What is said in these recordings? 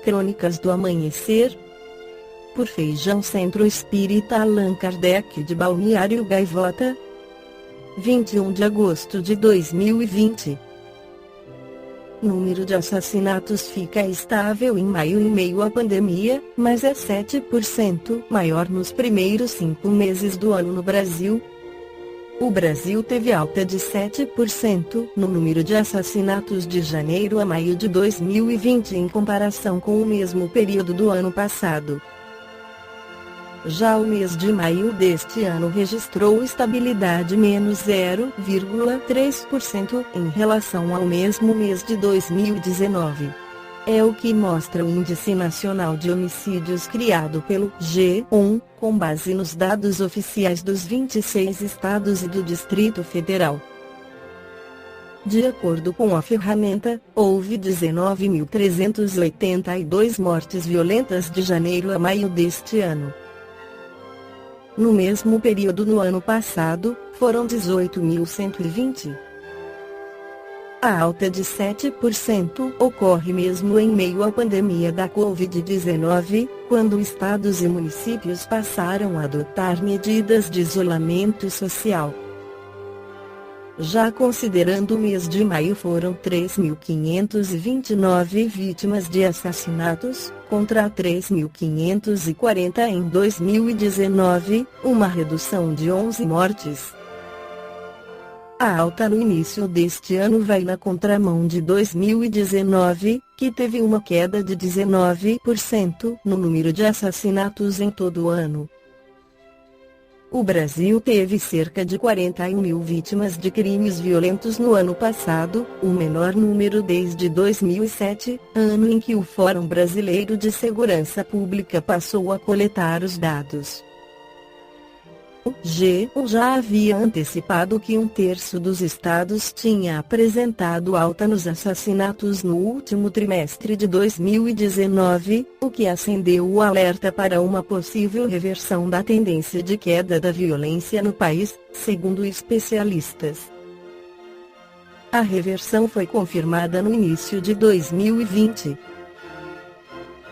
Crônicas do Amanhecer, por Feijão Centro Espírita Allan Kardec de Balneário Gaivota, 21 de agosto de 2020. Número de assassinatos fica estável em maio em meio à pandemia, mas é 7% maior nos primeiros 5 meses do ano no Brasil. O Brasil teve alta de 7% no número de assassinatos de janeiro a maio de 2020 em comparação com o mesmo período do ano passado. Já o mês de maio deste ano registrou estabilidade menos 0,3% em relação ao mesmo mês de 2019. É o que mostra o Índice Nacional de Homicídios criado pelo G1, com base nos dados oficiais dos 26 estados e do Distrito Federal. De acordo com a ferramenta, houve 19.382 mortes violentas de janeiro a maio deste ano. No mesmo período no ano passado, foram 18.120. A alta de 7% ocorre mesmo em meio à pandemia da Covid-19, quando estados e municípios passaram a adotar medidas de isolamento social. Já considerando o mês de maio, foram 3.529 vítimas de assassinatos, contra 3.540 em 2019, uma redução de 11 mortes. A alta no início deste ano vai na contramão de 2019, que teve uma queda de 19% no número de assassinatos em todo o ano. O Brasil teve cerca de 41 mil vítimas de crimes violentos no ano passado, o menor número desde 2007, ano em que o Fórum Brasileiro de Segurança Pública passou a coletar os dados. O G1 já havia antecipado que 1/3 dos estados tinha apresentado alta nos assassinatos no último trimestre de 2019, o que acendeu o alerta para uma possível reversão da tendência de queda da violência no país, segundo especialistas. A reversão foi confirmada no início de 2020.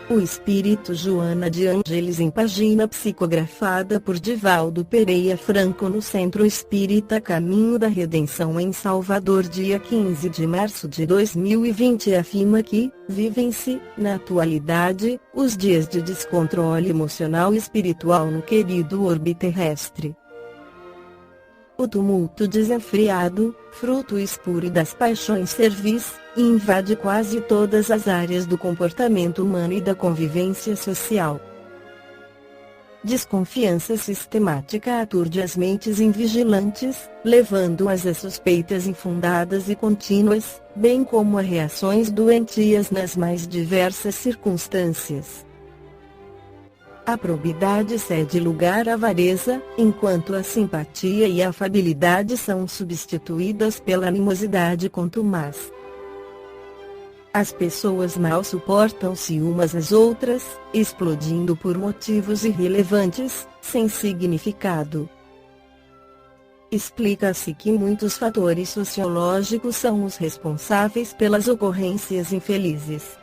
O Espírito Joana de Ângeles em página psicografada por Divaldo Pereira Franco no Centro Espírita Caminho da Redenção em Salvador, dia 15 de março de 2020, afirma que vivem-se, na atualidade, os dias de descontrole emocional e espiritual no querido orbe terrestre. O tumulto desenfreado, fruto espúrio das paixões servis, invade quase todas as áreas do comportamento humano e da convivência social. Desconfiança sistemática aturde as mentes invigilantes, levando-as a suspeitas infundadas e contínuas, bem como a reações doentias nas mais diversas circunstâncias. A probidade cede lugar à avareza, enquanto a simpatia e a afabilidade são substituídas pela animosidade contumaz. As pessoas mal suportam-se umas às outras, explodindo por motivos irrelevantes, sem significado. Explica-se que muitos fatores sociológicos são os responsáveis pelas ocorrências infelizes.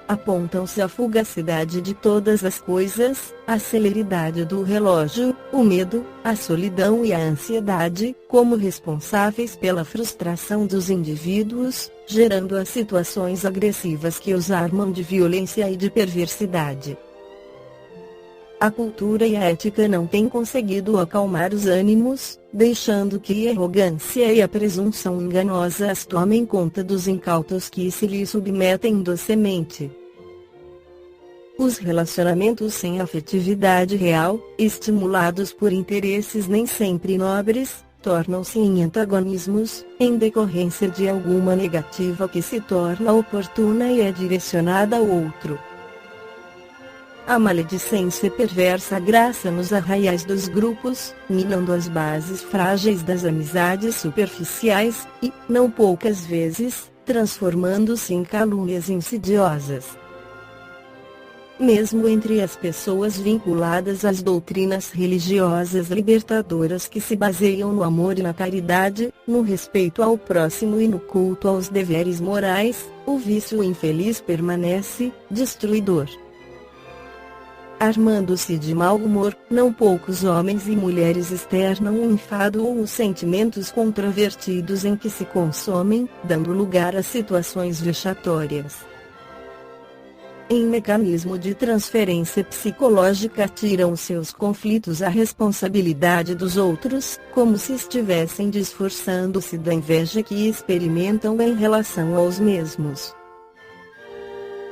Apontam-se a fugacidade de todas as coisas, a celeridade do relógio, o medo, a solidão e a ansiedade, como responsáveis pela frustração dos indivíduos, gerando as situações agressivas que os armam de violência e de perversidade. A cultura e a ética não têm conseguido acalmar os ânimos, deixando que a arrogância e a presunção enganosas tomem conta dos incautos que se lhes submetem docemente. Os relacionamentos sem afetividade real, estimulados por interesses nem sempre nobres, tornam-se em antagonismos, em decorrência de alguma negativa que se torna oportuna e é direcionada ao outro. A maledicência perversa graça nos arraiais dos grupos, minando as bases frágeis das amizades superficiais, e, não poucas vezes, transformando-se em calúnias insidiosas. mesmo entre as pessoas vinculadas às doutrinas religiosas libertadoras que se baseiam no amor e na caridade, no respeito ao próximo e no culto aos deveres morais, o vício infeliz permanece, destruidor. Armando-se de mau humor, não poucos homens e mulheres externam o enfado ou os sentimentos controvertidos em que se consomem, dando lugar a situações vexatórias. Em mecanismo de transferência psicológica tiram seus conflitos à responsabilidade dos outros, como se estivessem disfarçando-se da inveja que experimentam em relação aos mesmos.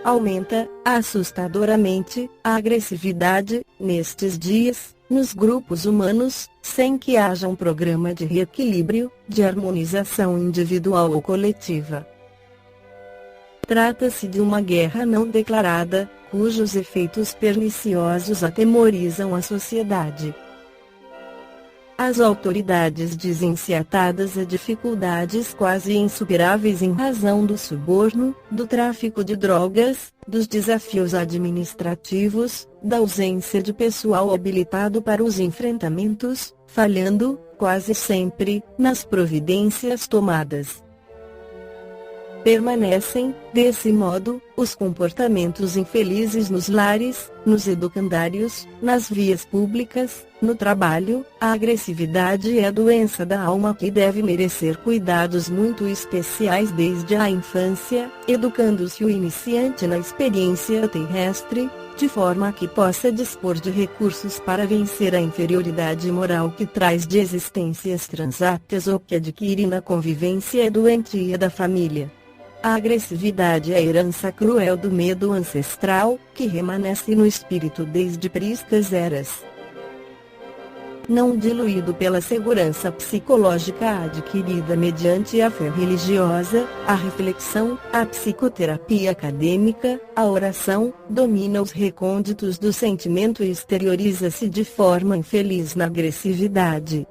Aumenta, assustadoramente, a agressividade, nestes dias, nos grupos humanos, sem que haja um programa de reequilíbrio, de harmonização individual ou coletiva. Trata-se de uma guerra não declarada, cujos efeitos perniciosos atemorizam a sociedade. As autoridades dizem-se atadas a dificuldades quase insuperáveis em razão do suborno, do tráfico de drogas, dos desafios administrativos, da ausência de pessoal habilitado para os enfrentamentos, falhando, quase sempre, nas providências tomadas. Permanecem, desse modo, os comportamentos infelizes nos lares, nos educandários, nas vias públicas, no trabalho. A agressividade é a doença da alma que deve merecer cuidados muito especiais desde a infância, educando-se o iniciante na experiência terrestre, de forma que possa dispor de recursos para vencer a inferioridade moral que traz de existências transáteas ou que adquire na convivência doentia da família. A agressividade é a herança cruel do medo ancestral, que remanesce no espírito desde priscas eras. Não diluído pela segurança psicológica adquirida mediante a fé religiosa, a reflexão, a psicoterapia acadêmica, a oração, domina os recônditos do sentimento e exterioriza-se de forma infeliz na agressividade.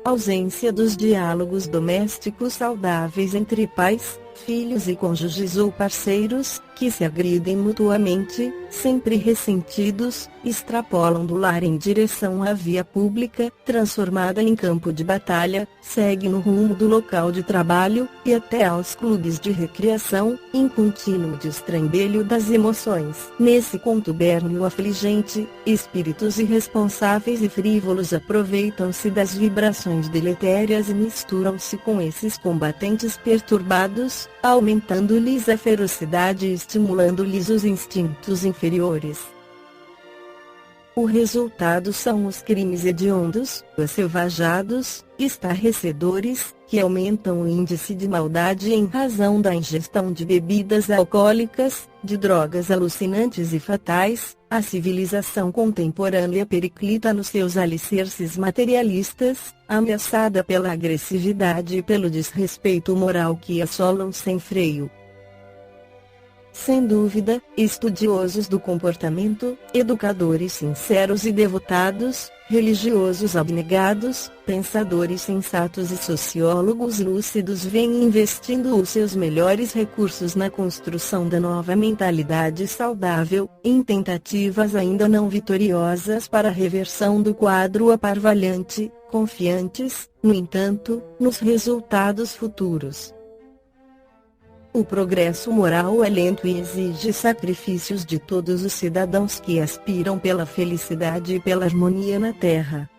Ausência dos diálogos domésticos saudáveis entre pais, filhos e cônjuges ou parceiros, que se agridem mutuamente, sempre ressentidos, extrapolam do lar em direção à via pública, transformada em campo de batalha, segue no rumo do local de trabalho, e até aos clubes de recreação, em contínuo destrambelho das emoções. Nesse contubérnio afligente, espíritos irresponsáveis e frívolos aproveitam-se das vibrações deletérias e misturam-se com esses combatentes perturbados, aumentando-lhes a ferocidade e estimulando-lhes os instintos inferiores. O resultado são os crimes hediondos, asselvajados, estarrecedores, que aumentam o índice de maldade em razão da ingestão de bebidas alcoólicas, de drogas alucinantes e fatais. A civilização contemporânea periclita nos seus alicerces materialistas, ameaçada pela agressividade e pelo desrespeito moral que assolam sem freio. Sem dúvida, estudiosos do comportamento, educadores sinceros e devotados, religiosos abnegados, pensadores sensatos e sociólogos lúcidos vêm investindo os seus melhores recursos na construção da nova mentalidade saudável, em tentativas ainda não vitoriosas para a reversão do quadro aparvalhante, confiantes, no entanto, nos resultados futuros. O progresso moral é lento e exige sacrifícios de todos os cidadãos que aspiram pela felicidade e pela harmonia na Terra.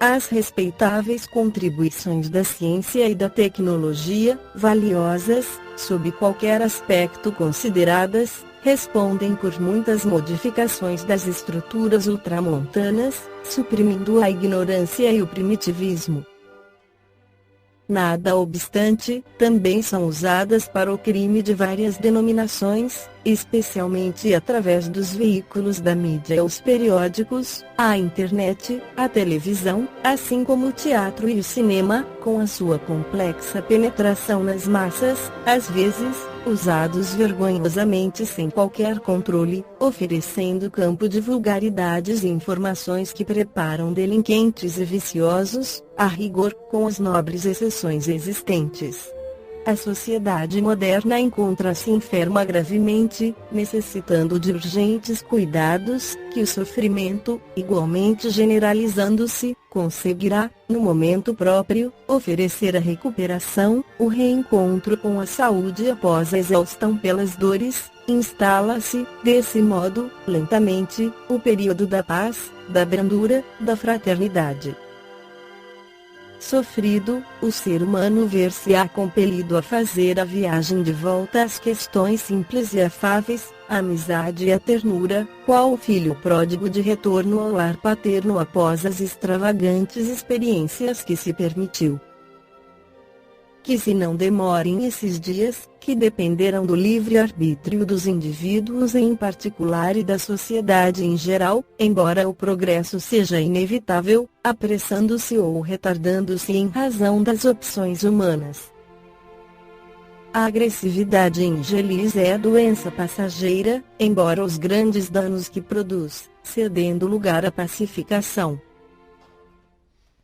As respeitáveis contribuições da ciência e da tecnologia, valiosas, sob qualquer aspecto consideradas, respondem por muitas modificações das estruturas ultramontanas, suprimindo a ignorância e o primitivismo. Nada obstante, também são usadas para o crime de várias denominações, especialmente através dos veículos da mídia e os periódicos, a internet, a televisão, assim como o teatro e o cinema, com a sua complexa penetração nas massas, às vezes, usados vergonhosamente sem qualquer controle, oferecendo campo de vulgaridades e informações que preparam delinquentes e viciosos, a rigor, com as nobres exceções existentes. A sociedade moderna encontra-se enferma gravemente, necessitando de urgentes cuidados, que o sofrimento, igualmente generalizando-se, conseguirá, no momento próprio, oferecer a recuperação, o reencontro com a saúde após a exaustão pelas dores. Instala-se, desse modo, lentamente, o período da paz, da brandura, da fraternidade. Sofrido, o ser humano ver-se-á compelido a fazer a viagem de volta às questões simples e afáveis, a amizade e a ternura, qual o filho pródigo de retorno ao lar paterno após as extravagantes experiências que se permitiu. Que se não demorem esses dias, que dependerão do livre-arbítrio dos indivíduos em particular e da sociedade em geral, embora o progresso seja inevitável, apressando-se ou retardando-se em razão das opções humanas. A agressividade infeliz é a doença passageira, embora os grandes danos que produz, cedendo lugar à pacificação.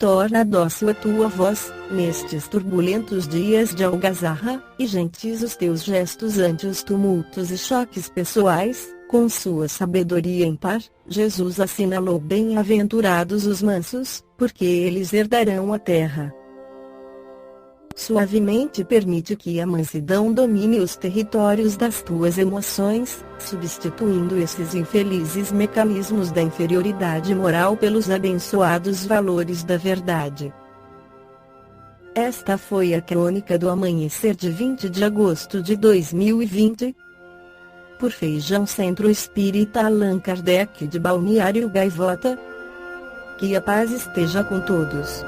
Torna dócil a tua voz, nestes turbulentos dias de algazarra, e gentis os teus gestos ante os tumultos e choques pessoais. Com sua sabedoria ímpar, Jesus assinalou: bem-aventurados os mansos, porque eles herdarão a terra. Suavemente permite que a mansidão domine os territórios das tuas emoções, substituindo esses infelizes mecanismos da inferioridade moral pelos abençoados valores da verdade. Esta foi a crônica do amanhecer de 20 de agosto de 2020. Por Feijão Centro Espírita Allan Kardec de Balneário Gaivota. Que a paz esteja com todos.